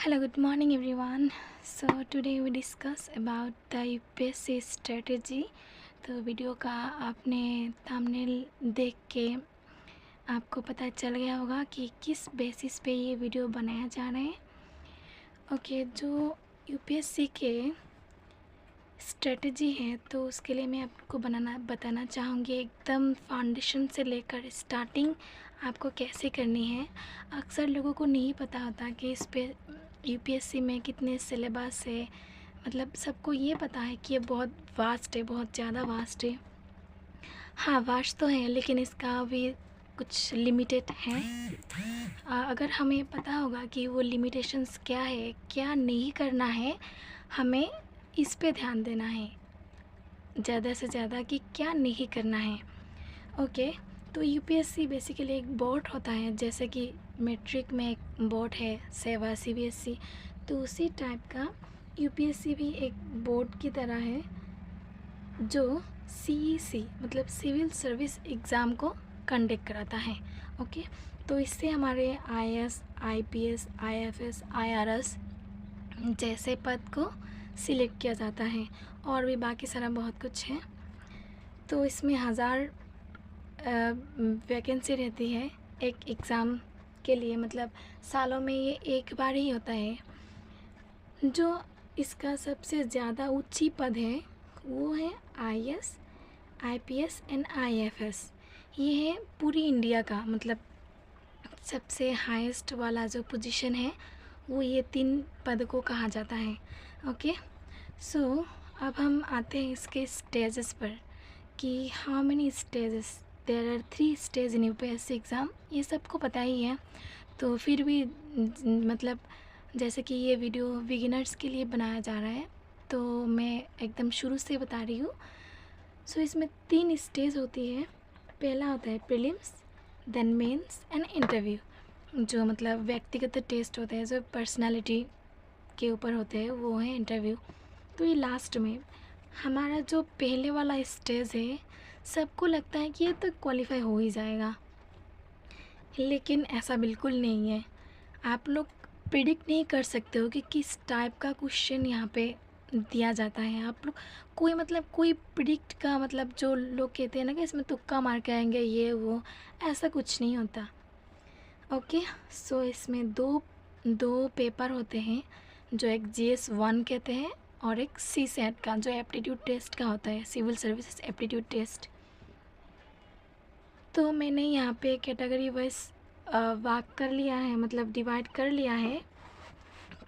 Hello, good morning everyone. So today we discuss about the UPSC strategy. तो video का आपने thumbnail देख के आपको पता चल गया होगा कि किस बेसिस पे ये वीडियो बनाया जा रहा है। ओके, जो यूपीएससी के स्ट्रेटजी है तो उसके लिए मैं आपको बताना चाहूँगी एकदम फाउंडेशन से लेकर स्टार्टिंग आपको कैसे करनी है। अक्सर लोगों को नहीं पता होता कि इस पे यूपीएससी में कितने सिलेबस है। मतलब सबको ये पता है कि ये बहुत वास्ट है, बहुत ज़्यादा वास्ट है। हाँ, वास्ट तो है लेकिन इसका भी कुछ लिमिटेड है। अगर हमें पता होगा कि वो लिमिटेशंस क्या है, क्या नहीं करना है, हमें इस पे ध्यान देना है ज़्यादा से ज़्यादा कि क्या नहीं करना है। ओके, तो यूपीएससी बेसिकली एक बोर्ड होता है, जैसे कि मैट्रिक में एक बोर्ड है सेवा सीबीएसई, तो उसी टाइप का यूपीएससी भी एक बोर्ड की तरह है जो सीईसी मतलब सिविल सर्विस एग्ज़ाम को कंडक्ट कराता है। ओके, तो इससे हमारे आईएएस, आईपीएस, आईएफएस, आईआरएस जैसे पद को सिलेक्ट किया जाता है और भी बाकी सारा बहुत कुछ है। तो इसमें 1000 वैकेंसी रहती है एक एग्ज़ाम के लिए, मतलब सालों में ये एक बार ही होता है। जो इसका सबसे ज़्यादा ऊंची पद है वो है आईएएस, आईपीएस एंड आईएफएस। ये है पूरी इंडिया का, मतलब सबसे हाईएस्ट वाला जो पोजीशन है वो ये 3 पद को कहा जाता है। ओके, सो अब हम आते हैं इसके स्टेजेस पर कि how many stages there are 3 stage in UPSC exam. ये सबको पता ही है, तो फिर भी मतलब जैसे कि ये वीडियो बिगिनर्स के लिए बनाया जा रहा है तो मैं एकदम शुरू से बता रही हूँ। सो इसमें 3 स्टेज होती है। पहला होता है prelims, then mains and interview, जो मतलब व्यक्तिगत टेस्ट होते हैं जो पर्सनालिटी के ऊपर होते हैं, वो है इंटरव्यू। तो ये लास्ट में हमारा जो पहले वाला स्टेज है, सबको लगता है कि ये तो क्वालिफाई हो ही जाएगा, लेकिन ऐसा बिल्कुल नहीं है। आप लोग प्रिडिक्ट नहीं कर सकते हो कि किस टाइप का क्वेश्चन यहाँ पे दिया जाता है। आप लोग कोई प्रिडिक्ट का मतलब जो लोग कहते हैं ना कि इसमें तुक्का मार के आएंगे ये वो, ऐसा कुछ नहीं होता। ओके, सो इसमें दो पेपर होते हैं, जो एक GS1 कहते हैं और एक CSAT का जो एप्टीट्यूड टेस्ट का होता है, सिविल सर्विसेज एप्टीट्यूड टेस्ट। तो मैंने यहाँ पे कैटेगरी वाइज वाक कर लिया है, मतलब डिवाइड कर लिया है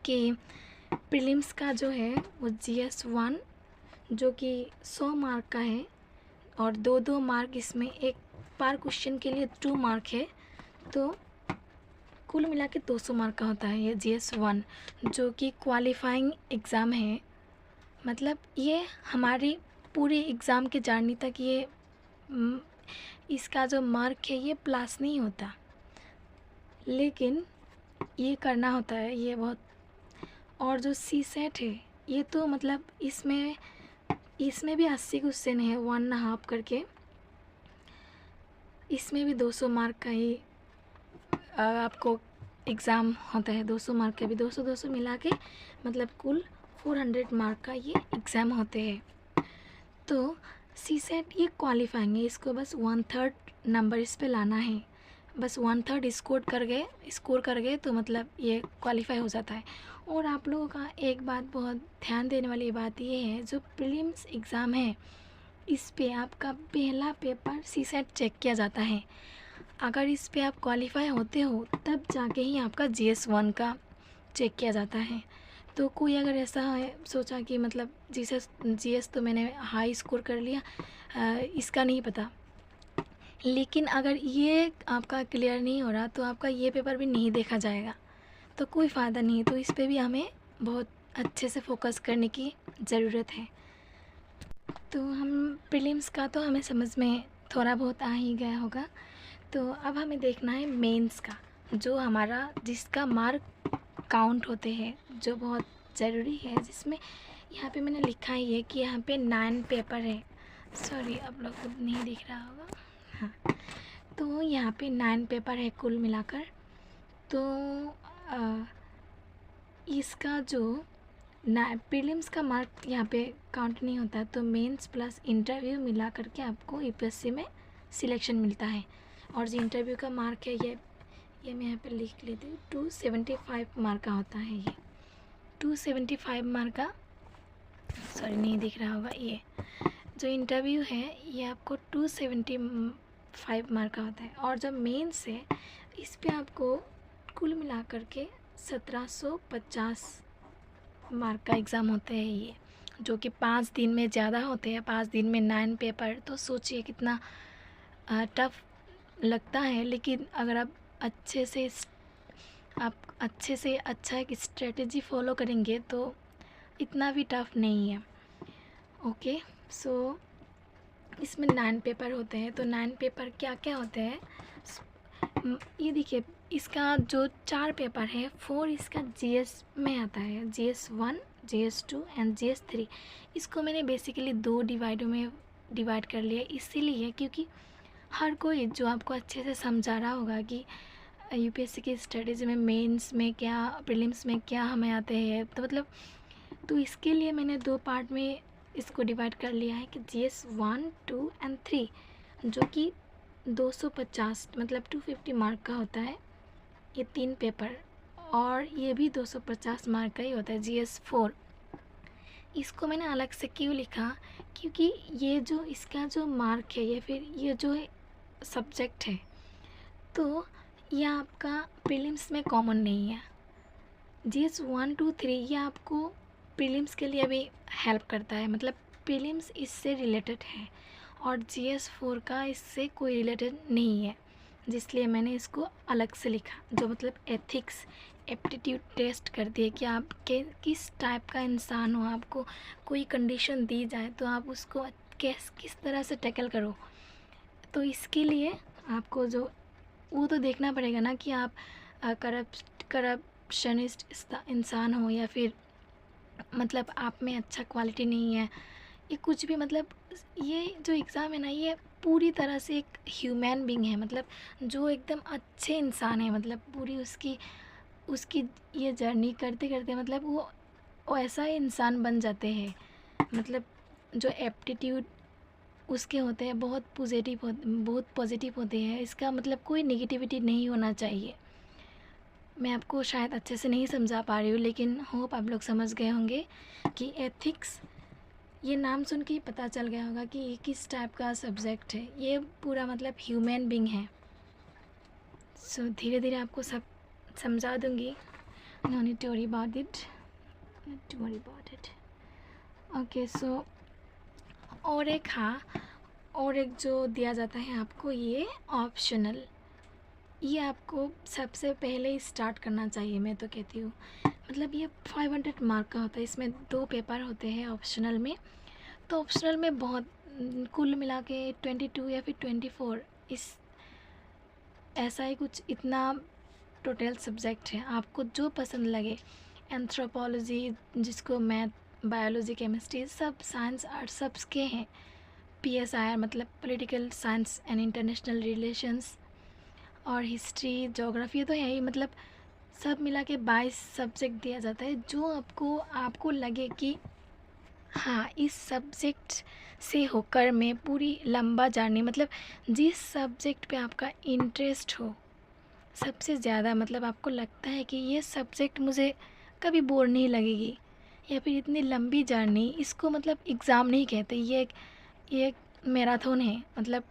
कि प्रीलिम्स का जो है वो GS1 जो कि 100 मार्क का है और 2-2 मार्क इसमें, एक पर क्वेश्चन के लिए 2 मार्क है, तो कुल मिला के 200 मार्क का होता है ये GS1, जो कि क्वालिफाइंग एग्ज़ाम है। मतलब ये हमारी पूरी एग्ज़ाम के जर्नी तक ये इसका जो मार्क है ये प्लस नहीं होता, लेकिन ये करना होता है ये बहुत। और जो CSAT है ये तो मतलब इसमें भी 80 क्वेश्चन है, 1.5 करके। इसमें भी 200 मार्क का ही आपको एग्ज़ाम होता है, 200 मार्क का भी, 200-200 मिला के मतलब कुल 400 मार्क का ये एग्ज़ाम होते हैं। तो CSAT ये क्वालिफाइंग है, इसको बस 1/3 नंबर इस पे लाना है, बस 1/3 स्कोर कर गए तो मतलब ये क्वालिफाई हो जाता है। और आप लोगों का एक बात बहुत ध्यान देने वाली बात ये है, जो प्रीलिम्स एग्ज़ाम है इस पे आपका पहला पेपर CSAT चेक किया जाता है। अगर इस पे आप क्वालिफाई होते हो तब जाके ही आपका GS1 का चेक किया जाता है। तो कोई अगर ऐसा है सोचा कि मतलब GS तो मैंने हाई स्कोर कर लिया, इसका नहीं पता, लेकिन अगर ये आपका क्लियर नहीं हो रहा तो आपका ये पेपर भी नहीं देखा जाएगा, तो कोई फ़ायदा नहीं है। तो इस पे भी हमें बहुत अच्छे से फोकस करने की ज़रूरत है। तो हम प्रीलिम्स का तो हमें समझ में थोड़ा बहुत आ ही गया होगा, तो अब हमें देखना है मेंस का, जो हमारा जिसका मार्क काउंट होते हैं, जो बहुत ज़रूरी है, जिसमें यहाँ पे मैंने लिखा ही है कि यहाँ पे 9 पेपर है। सॉरी, आप लोग को नहीं दिख रहा होगा। हाँ, तो यहाँ पे 9 पेपर है कुल मिलाकर। तो इसका जो ना प्रीलिम्स का मार्क यहाँ पे काउंट नहीं होता, तो मेंस प्लस इंटरव्यू मिला करके आपको यूपीएससी में सिलेक्शन मिलता है। और जो इंटरव्यू का मार्क है ये मैं यहाँ पे लिख लेती हूँ, 275 मार्क का होता है। ये 275 मार्क का, सॉरी नहीं दिख रहा होगा, ये जो इंटरव्यू है ये आपको 275 मार्क का होता है। और जो मेंस है इस पे आपको कुल मिला करके 1750 मार्क का एग्ज़ाम होता है ये, जो कि 5 दिन में ज़्यादा होते हैं, 5 दिन में 9 पेपर। तो सोचिए कितना टफ़ लगता है। लेकिन अगर आप अच्छे से अच्छा एक स्ट्रेटजी फॉलो करेंगे तो इतना भी टफ़ नहीं है। ओके, सो इसमें 9 पेपर होते हैं। तो 9 पेपर क्या क्या होते हैं ये देखिए, इसका जो 4 पेपर है, 4 इसका जीएस में आता है, जीएस 1, जीएस 2 एंड जीएस 3। इसको मैंने बेसिकली 2 डिवाइडों में डिवाइड कर लिया, इसीलिए क्योंकि हर कोई जो आपको अच्छे से समझा रहा होगा कि यूपीएससी की स्ट्रेटजी में मेंस में क्या, प्रीलिम्स में क्या हमें आते हैं, तो मतलब तो इसके लिए मैंने 2 पार्ट में इसको डिवाइड कर लिया है कि जीएस 1, 2 एंड 3, जो कि 250 मतलब 250 मार्क का होता है ये 3 पेपर। और ये भी 250 मार्क का ही होता है, जीएस 4। इसको मैंने अलग से क्यों लिखा, क्योंकि ये जो इसका जो मार्क है या फिर ये जो सब्जेक्ट है, तो ये आपका प्रीलिम्स में कॉमन नहीं है। जीएस 1, 2, 3 ये आपको प्रीलिम्स के लिए भी हेल्प करता है, मतलब प्रीलिम्स इससे रिलेटेड है। और जीएस 4 का इससे कोई रिलेटेड नहीं है, जिसलिए मैंने इसको अलग से लिखा। जो मतलब एथिक्स एप्टीट्यूड टेस्ट करती है कि आप किस टाइप का इंसान हो, आपको कोई कंडीशन दी जाए तो आप उसको किस तरह से टैकल करो। तो इसके लिए आपको जो वो तो देखना पड़ेगा ना कि आप करप्शनिस्ट इंसान हो या फिर मतलब आप में अच्छा क्वालिटी नहीं है, ये कुछ भी। मतलब ये जो एग्ज़ाम है ना, ये पूरी तरह से एक ह्यूमन बीइंग है, मतलब जो एकदम अच्छे इंसान है, मतलब पूरी उसकी ये जर्नी करते करते मतलब वो ऐसा इंसान बन जाते हैं। मतलब जो एप्टीट्यूड उसके होते हैं बहुत पॉजिटिव होते हैं। इसका मतलब कोई नेगेटिविटी नहीं होना चाहिए। मैं आपको शायद अच्छे से नहीं समझा पा रही हूँ, लेकिन होप आप लोग समझ गए होंगे कि एथिक्स, ये नाम सुन के ही पता चल गया होगा कि ये किस टाइप का सब्जेक्ट है। ये पूरा मतलब ह्यूमन बीइंग है। सो धीरे धीरे आपको सब समझा दूँगी। No need to worry about it. Okay, so और एक जो दिया जाता है आपको, ये ऑप्शनल। ये आपको सबसे पहले ही स्टार्ट करना चाहिए, मैं तो कहती हूँ। मतलब ये 500 मार्क का होता है, इसमें 2 पेपर होते हैं ऑप्शनल में। तो ऑप्शनल में बहुत कुल मिला के 22 या फिर 24 इस ऐसा ही कुछ इतना टोटल सब्जेक्ट है। आपको जो पसंद लगे, एंथ्रोपोलॉजी, जिसको मैथ, बायोलॉजी, केमिस्ट्री, सब साइंस आर्ट सबके हैं। PSIR मतलब political science and international relations, और हिस्ट्री, ज्योग्राफी तो है ही। मतलब सब मिला के 22 सब्जेक्ट दिया जाता है, जो आपको लगे कि हाँ, इस सब्जेक्ट से होकर मैं पूरी लंबा जर्नी, मतलब जिस सब्जेक्ट पे आपका इंटरेस्ट हो सबसे ज़्यादा, मतलब आपको लगता है कि ये सब्जेक्ट मुझे कभी बोर नहीं लगेगी, या फिर इतनी लंबी जर्नी, इसको मतलब एग्ज़ाम नहीं कहते, ये एक मैराथन है। मतलब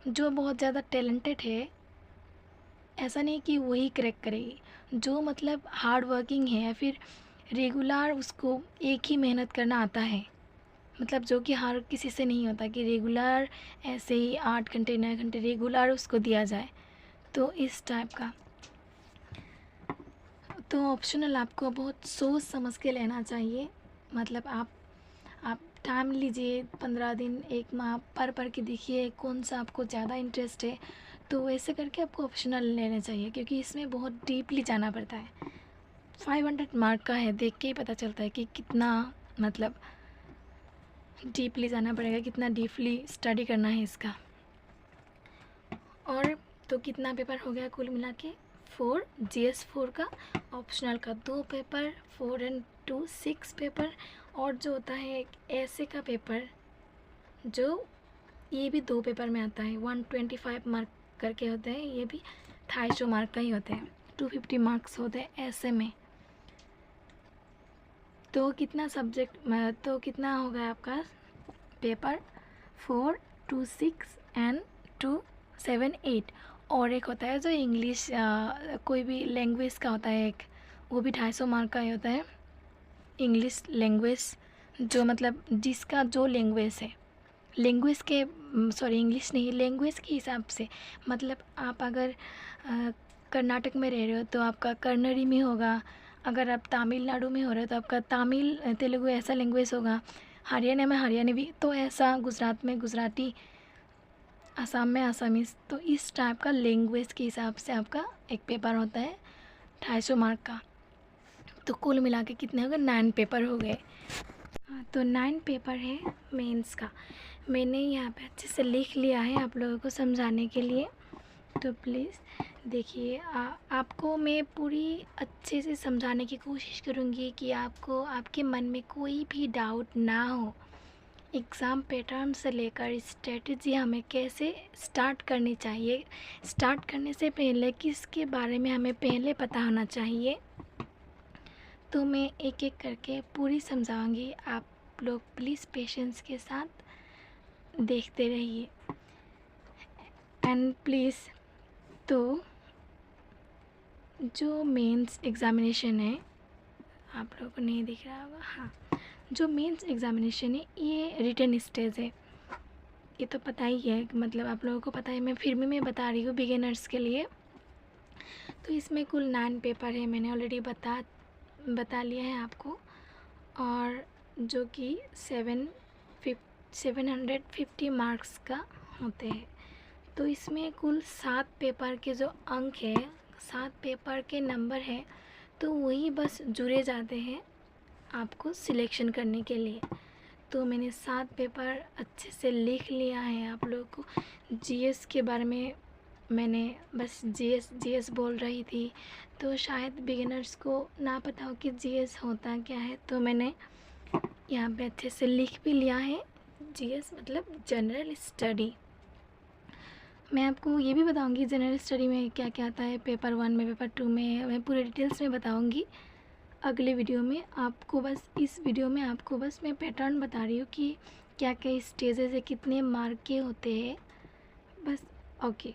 जो बहुत ज़्यादा टैलेंटेड है, ऐसा नहीं कि वही क्रैक करेगी। जो मतलब हार्ड वर्किंग है या फिर रेगुलर उसको एक ही मेहनत करना आता है, मतलब जो कि हर किसी से नहीं होता कि रेगुलर ऐसे ही 8 घंटे 9 घंटे रेगुलर उसको दिया जाए, तो इस टाइप का। तो ऑप्शनल आपको बहुत सोच समझ के लेना चाहिए। मतलब आप टाइम लीजिए, 15 दिन 1 माह पढ़ के देखिए कौन सा आपको ज़्यादा इंटरेस्ट है, तो वैसे करके आपको ऑप्शनल लेने चाहिए, क्योंकि इसमें बहुत डीपली जाना पड़ता है। 500 मार्क का है, देख के ही पता चलता है कि कितना मतलब डीपली जाना पड़ेगा, कितना डीपली स्टडी करना है इसका। और तो कितना पेपर हो गया कुल मिला के? 4 GS4 का, ऑप्शनल का 2 पेपर, 4 and 2 6 पेपर, और जो होता है एक ऐसे का पेपर जो ये भी 2 पेपर में आता है, 125 मार्क करके होते हैं, ये भी 250 मार्क का ही होते हैं, 250 मार्क्स होते हैं ऐसे में। तो कितना सब्जेक्ट, तो कितना होगा आपका पेपर 4, 2 6 एंड 2 7 8। और एक होता है जो इंग्लिश कोई भी लैंग्वेज का होता है एक, वो भी 250 मार्क का ही होता है, इंग्लिश लैंग्वेज, जो मतलब जिसका जो लैंग्वेज है, लैंग्वेज के सॉरी इंग्लिश नहीं, लैंग्वेज के हिसाब से, मतलब आप अगर कर्नाटक में रह रहे हो तो आपका कन्नड़ी में होगा, अगर आप तमिलनाडु में हो रहे हो तो आपका तमिल तेलुगु ऐसा लैंग्वेज होगा, हरियाणा में हरियाणवी, तो ऐसा गुजरात में गुजराती, असम में आसामीज़, तो इस टाइप का लैंग्वेज के हिसाब से आपका एक पेपर होता है 250 मार्क का। तो कुल मिला के कितने हो गए, 9 पेपर हो गए। तो 9 पेपर है मेंस का। मैंने यहाँ पे अच्छे से लिख लिया है आप लोगों को समझाने के लिए, तो प्लीज़ देखिए। आपको मैं पूरी अच्छे से समझाने की कोशिश करूँगी कि आपको आपके मन में कोई भी डाउट ना हो। एग्ज़ाम पैटर्न से लेकर स्ट्रेटजी हमें कैसे स्टार्ट करनी चाहिए, स्टार्ट करने से पहले किसके बारे में हमें पहले पता होना चाहिए, तो मैं एक एक करके पूरी समझाऊंगी। आप लोग प्लीज़ पेशेंस के साथ देखते रहिए एंड प्लीज़। तो जो मेंस एग्ज़ामिनेशन है, आप लोगों को नहीं दिख रहा होगा, हाँ, जो मेंस एग्ज़ामिनेशन है ये रिटन स्टेज है, ये तो पता ही है, मतलब आप लोगों को पता है, मैं फिर भी मैं बता रही हूँ बिगिनर्स के लिए। तो इसमें कुल 9 पेपर है, मैंने ऑलरेडी बता लिया है आपको, और जो कि 750 मार्क्स का होते हैं। तो इसमें कुल 7 पेपर के जो अंक है, 7 पेपर के नंबर है, तो वही बस जुड़े जाते हैं आपको सिलेक्शन करने के लिए। तो मैंने 7 पेपर अच्छे से लिख लिया है आप लोगों को। जीएस के बारे में मैंने बस जीएस बोल रही थी, तो शायद बिगिनर्स को ना पता हो कि जीएस होता क्या है, तो मैंने यहाँ पे अच्छे से लिख भी लिया है। जीएस मतलब जनरल स्टडी। मैं आपको ये भी बताऊंगी जनरल स्टडी में क्या क्या आता है, पेपर 1 में, पेपर 2 में, मैं पूरे डिटेल्स में बताऊंगी अगले वीडियो में। आपको बस इस वीडियो में आपको बस मैं पैटर्न बता रही हूँ कि क्या क्या स्टेजेस है, कितने मार्क के होते हैं, बस। ओके,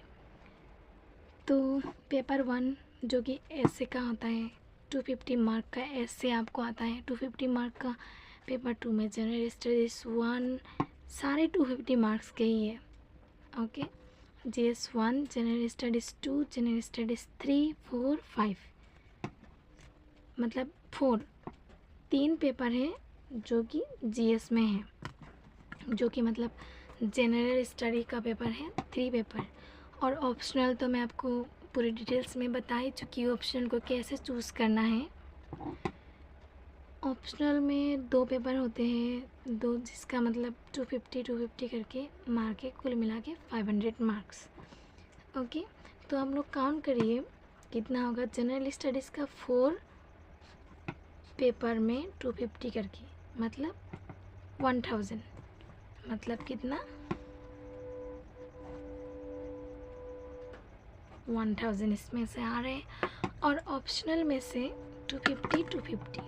तो पेपर 1 जो कि ऐसे का होता है 250 मार्क का, ऐसे आपको आता है 250 मार्क का। पेपर 2 में जनरल स्टडीज़ 1 सारे 250 मार्क्स के ही है। Okay, GS 1, general studies 2, general studies 3, 4, 5, मतलब 3 पेपर है जो कि जीएस में है, जो कि मतलब जनरल स्टडी का पेपर है 3 पेपर। और ऑप्शनल तो मैं आपको पूरी डिटेल्स में बता ही चुकी हूँ, ऑप्शनल को कैसे चूज़ करना है। ऑप्शनल में 2 पेपर होते हैं, 2, जिसका मतलब 250 करके मार्क है, कुल मिला के 500 मार्क्स। ओके, तो हम लोग काउंट करिए कितना होगा। जनरल स्टडीज़ का 4 पेपर में 250 करके, मतलब 1000, मतलब कितना 1000 इसमें से आ रहे हैं। और ऑप्शनल में से 250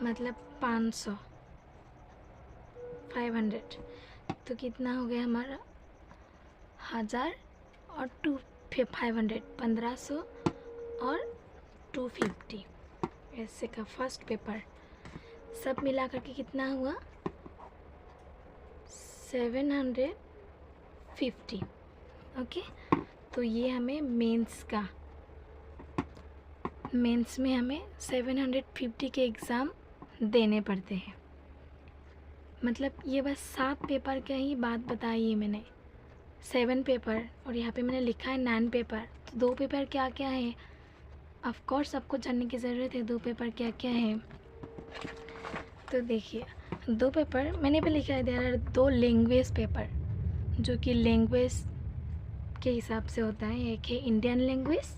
मतलब 500, 500, तो कितना हो गया हमारा 1000 और 500, 1500 और 250, ऐसे का फर्स्ट पेपर सब मिला करके कितना हुआ 750। ओके, तो ये हमें मेंस में हमें 750 के एग्ज़ाम देने पड़ते हैं। मतलब ये बस 7 पेपर का ही बात बताई है मैंने, 7 पेपर, और यहाँ पे मैंने लिखा है 9 पेपर। तो 2 पेपर क्या क्या है, ऑफ कोर्स आपको जानने की ज़रूरत है 2 पेपर क्या क्या है। तो देखिए 2 पेपर मैंने भी लिखा है, देयर आर 2 लैंग्वेज पेपर, जो कि लैंग्वेज के हिसाब से होता है। एक है Indian language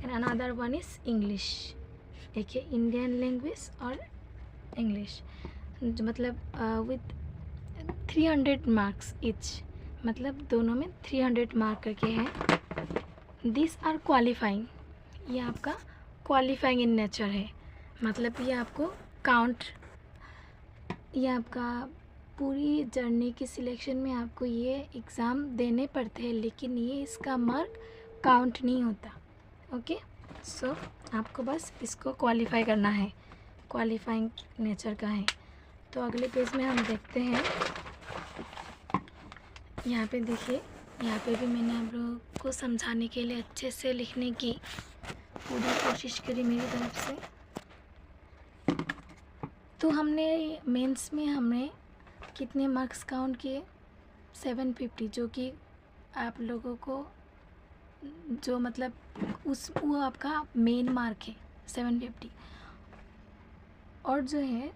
and another one is English. एक है इंडियन लैंग्वेज और इंग्लिश, मतलब विथ 300 मार्क्स ईच, मतलब दोनों में 300 मार्क करके हैं। दिस आर क्वालिफाइंग, ये आपका क्वालिफाइंग इन नेचर है, मतलब ये आपको काउंट, ये आपका पूरी जर्नी की सिलेक्शन में आपको ये एग्ज़ाम देने पड़ते हैं, लेकिन ये इसका मार्क काउंट नहीं होता। ओके, सो आपको बस इसको क्वालिफाई करना है, क्वालिफाइंग नेचर का है। तो अगले पेज में हम देखते हैं। यहाँ पे देखिए, यहाँ पे भी मैंने आप लोगों को समझाने के लिए अच्छे से लिखने की पूरी कोशिश करी मेरी तरफ से। तो हमने मेंस में हमने कितने मार्क्स काउंट किए? 750, जो कि आप लोगों को जो मतलब वो आपका मेन मार्क है 750, और जो है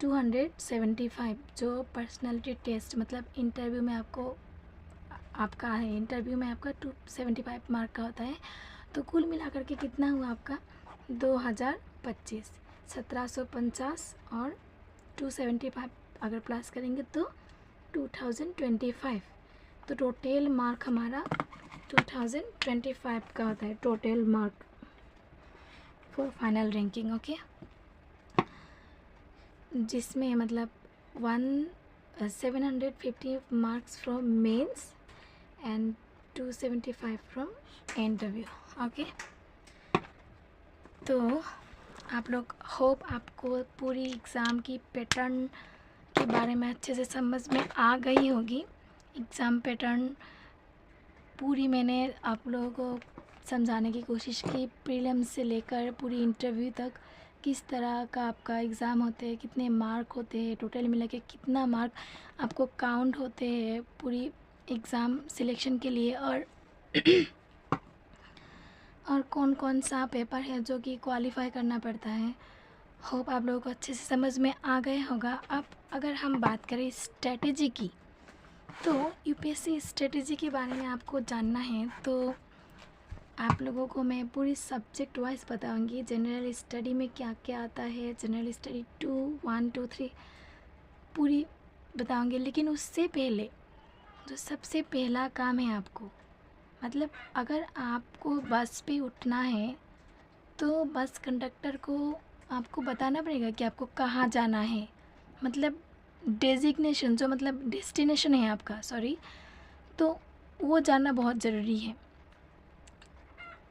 275 जो पर्सनालिटी टेस्ट, मतलब इंटरव्यू में आपका है, इंटरव्यू में आपका 275 मार्क का होता है। तो कुल मिलाकर के कितना हुआ आपका? 2025, 1750 और 275 अगर प्लस करेंगे तो 2025। तो टोटल मार्क हमारा 2025 का होता है, total mark for final ranking. Okay, जिसमें मतलब 750 marks from mains and 275 from interview. Okay, तो आप लोग होप आपको पूरी एग्ज़ाम की पैटर्न के बारे में अच्छे से समझ में आ गई होगी। एग्ज़ाम पैटर्न पूरी मैंने आप लोगों को समझाने की कोशिश की, प्रीलिम्स से लेकर पूरी इंटरव्यू तक किस तरह का आपका एग्ज़ाम होते हैं, कितने मार्क होते हैं, टोटल मिला के कितना मार्क आपको काउंट होते हैं पूरी एग्ज़ाम सिलेक्शन के लिए, और कौन कौन सा पेपर है जो कि क्वालिफाई करना पड़ता है। होप आप लोगों को अच्छे से समझ में आ गया होगा। अब अगर हम बात करें स्ट्रेटेजी की, तो यूपीएससी स्ट्रेटेजी के बारे में आपको जानना है तो आप लोगों को मैं पूरी सब्जेक्ट वाइज बताऊंगी। जनरल स्टडी में क्या क्या आता है, जनरल स्टडी 2, 1, 2, 3 पूरी बताऊंगी। लेकिन उससे पहले जो सबसे पहला काम है आपको, मतलब अगर आपको बस पे उठना है तो बस कंडक्टर को आपको बताना पड़ेगा कि आपको कहाँ जाना है, मतलब डेजिग्नेशन, जो मतलब डेस्टिनेशन है आपका, सॉरी, तो वो जानना बहुत ज़रूरी है।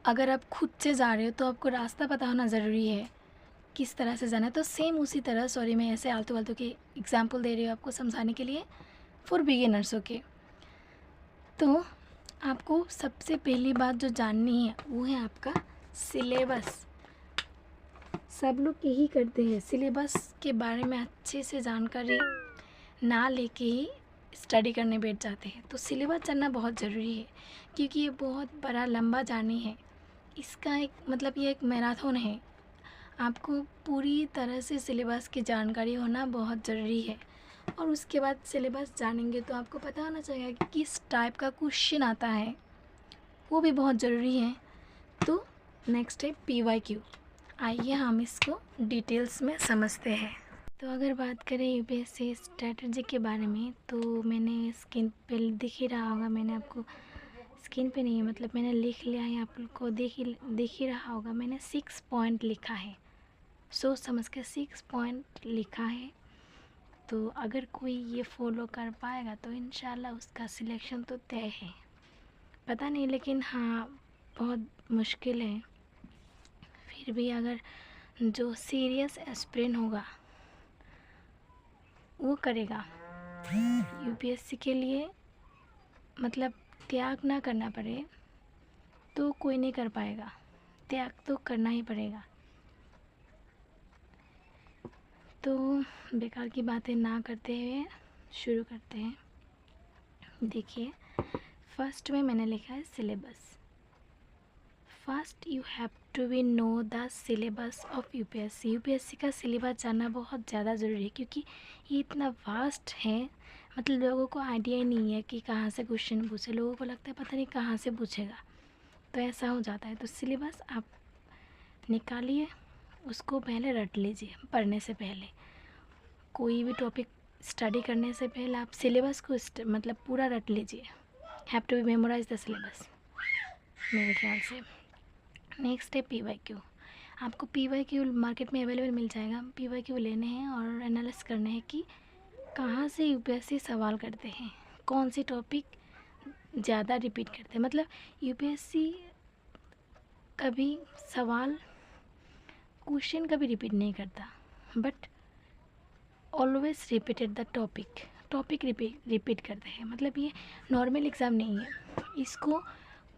अगर आप खुद से जा रहे हो तो आपको रास्ता पता होना ज़रूरी है, किस तरह से जाना है। तो सेम उसी तरह, सॉरी मैं ऐसे आलतू फालतू की एग्जांपल दे रही हूँ आपको समझाने के लिए, फॉर बिगिनर्स। ओके, तो आपको सबसे पहली बात जो जाननी है वो है आपका सिलेबस। सब लोग यही करते हैं, सिलेबस के बारे में अच्छे से जानकारी ना लेके ही स्टडी करने बैठ जाते हैं। तो सिलेबस जानना बहुत ज़रूरी है, क्योंकि ये बहुत बड़ा लंबा जर्नी है। इसका एक मतलब ये एक मैराथन है। आपको पूरी तरह से सिलेबस की जानकारी होना बहुत ज़रूरी है, और उसके बाद सिलेबस जानेंगे तो आपको पता होना चाहिए कि किस टाइप का क्वेश्चन आता है, वो भी बहुत ज़रूरी है। तो नेक्स्ट है PYQ। आइए हम इसको डिटेल्स में समझते हैं। तो अगर बात करें यूपीएससी स्ट्रैटेजी के बारे में, तो मैंने स्क्रीन पे दिख ही रहा होगा, मैंने आपको स्क्रीन पे नहीं है, मतलब मैंने लिख लिया है, आप लोग को दिख ही रहा होगा। मैंने 6 पॉइंट लिखा है, सोच समझ के 6 पॉइंट लिखा है। तो अगर कोई ये फॉलो कर पाएगा तो इंशाल्लाह उसका सिलेक्शन तो तय है। पता नहीं, लेकिन हाँ बहुत मुश्किल है। फिर भी अगर जो सीरियस एस्पिरेंट होगा वो करेगा, यूपीएससी के लिए मतलब त्याग ना करना पड़े तो कोई नहीं कर पाएगा, त्याग तो करना ही पड़ेगा। तो बेकार की बातें ना करते हुए शुरू करते हैं। देखिए, फर्स्ट में मैंने लिखा है syllabus. First you have to be no the syllabus of UPSC. UPSC का सिलेबस जानना बहुत ज़्यादा ज़रूरी है, क्योंकि ये इतना वास्ट है, मतलब लोगों को आइडिया ही नहीं है कि कहाँ से क्वेश्चन पूछे, लोगों को लगता है पता नहीं कहाँ से पूछेगा, तो ऐसा हो जाता है। तो सिलेबस आप निकालिए, उसको पहले रट लीजिए। पढ़ने से पहले, कोई भी टॉपिक स्टडी करने से पहले आप सिलेबस को मतलब पूरा रट लीजिए। Have to be memorise the syllabus मेरे ख्याल से। नेक्स्ट है PYQ। आपको PYQ मार्केट में अवेलेबल मिल जाएगा। PYQ लेने हैं और एनालिसिस करने हैं कि कहाँ से UPSC सवाल करते हैं, कौन सी टॉपिक ज़्यादा रिपीट करते हैं। मतलब UPSC कभी सवाल क्वेश्चन कभी रिपीट नहीं करता, but always repeated the topic repeat करते हैं। मतलब ये नॉर्मल एग्ज़ाम नहीं है, इसको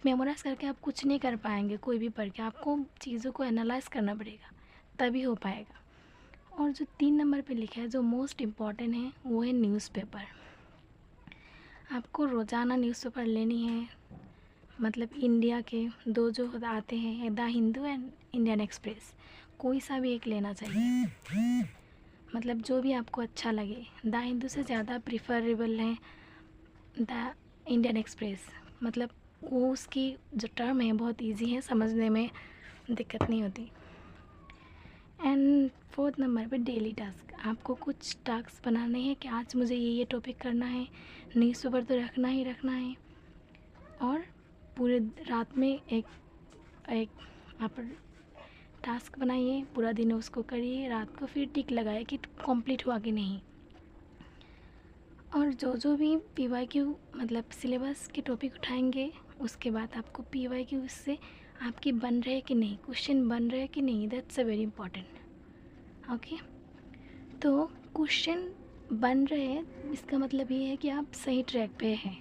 मेमोराइज़ करके आप कुछ नहीं कर पाएंगे। कोई भी पढ़ के आपको चीज़ों को एनालाइज करना पड़ेगा, तभी हो पाएगा। और जो 3 नंबर पे लिखा है, जो मोस्ट इम्पॉर्टेंट है, वो है न्यूज़पेपर। आपको रोज़ाना न्यूज़पेपर लेनी है। मतलब इंडिया के 2 जो आते हैं, the Hindu and Indian express, कोई सा भी एक लेना चाहिए। मतलब जो भी आपको अच्छा लगे। द हिंदू से ज़्यादा प्रिफरेबल है द इंडियन एक्सप्रेस। मतलब वो उसकी जो टर्म है बहुत इजी है, समझने में दिक्कत नहीं होती। एंड 4th नंबर पे डेली टास्क। आपको कुछ टास्क बनाने हैं कि आज मुझे ये टॉपिक करना है, न्यूज़पेपर तो रखना ही रखना है। और पूरे रात में एक आप टास्क बनाइए, पूरा दिन उसको करिए, रात को फिर टिक लगाए कि कंप्लीट हुआ कि नहीं। और जो भी PYQ मतलब सिलेबस के टॉपिक उठाएंगे, उसके बाद आपको PYQ से आपकी बन रहे कि नहीं, क्वेश्चन बन रहे कि नहीं, that's a very important. Okay, तो क्वेश्चन बन रहे हैं, इसका मतलब ये है कि आप सही ट्रैक पे हैं,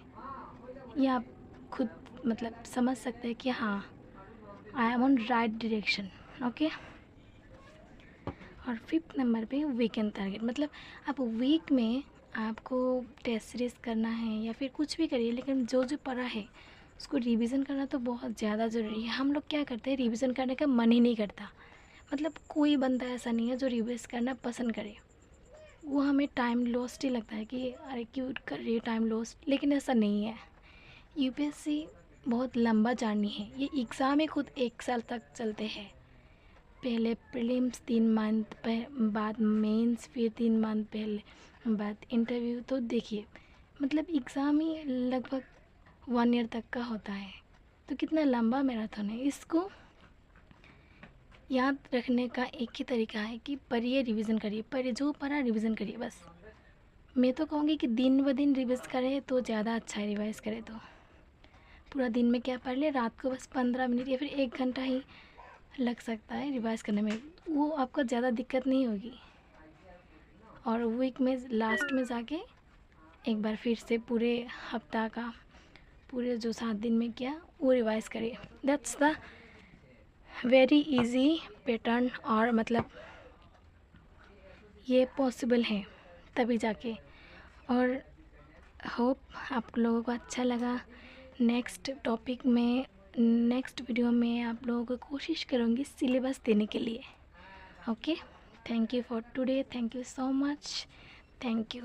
या आप खुद मतलब समझ सकते हैं कि हाँ, I am on right direction. Okay. और 5th नंबर पे वीकेंड टारगेट। मतलब आप वीक में आपको टेस्ट सीरीज करना है या फिर कुछ भी करिए, लेकिन जो जो पढ़ा है उसको रिवीजन करना तो बहुत ज़्यादा ज़रूरी है। हम लोग क्या करते हैं, रिवीजन करने का मन ही नहीं करता। मतलब कोई बंदा ऐसा नहीं है जो रिवाइज करना पसंद करे, वो हमें टाइम लॉस्ट ही लगता है कि अरे क्यों कर रही है टाइम लॉस्ट। लेकिन ऐसा नहीं है। UPSC बहुत लंबा जर्नी है। ये एग्ज़ाम ही खुद 1 साल तक चलते हैं। पहले प्रीलिम्स 3 मंथ बाद मेंस, फिर 3 मंथ पहले बाद इंटरव्यू। तो देखिए, मतलब एग्ज़ाम ही लगभग 1 ईयर तक का होता है, तो कितना लंबा मैराथन है। इसको याद रखने का एक ही तरीका है कि पढ़िए, रिवीजन करिए, पढ़िए, जो पढ़ा रिवीजन करिए बस। मैं तो कहूँगी कि दिन ब दिन रिवाइज करें तो ज़्यादा अच्छा है। रिवाइज करें तो पूरा दिन में क्या पढ़ ले, रात को बस 15 मिनट या फिर 1 घंटा ही लग सकता है रिवाइज करने में, वो आपको ज़्यादा दिक्कत नहीं होगी। और वीक में लास्ट में जाके एक बार फिर से पूरे हफ्ता का, पूरे जो 7 दिन में किया वो रिवाइज करिए। That's the very easy pattern. और मतलब ये पॉसिबल है तभी जाके। और होप आप लोगों को अच्छा लगा। नेक्स्ट टॉपिक में, नेक्स्ट वीडियो में आप लोगों को कोशिश करूँगी सिलेबस देने के लिए। Okay, thank you for today, thank you so much, thank you.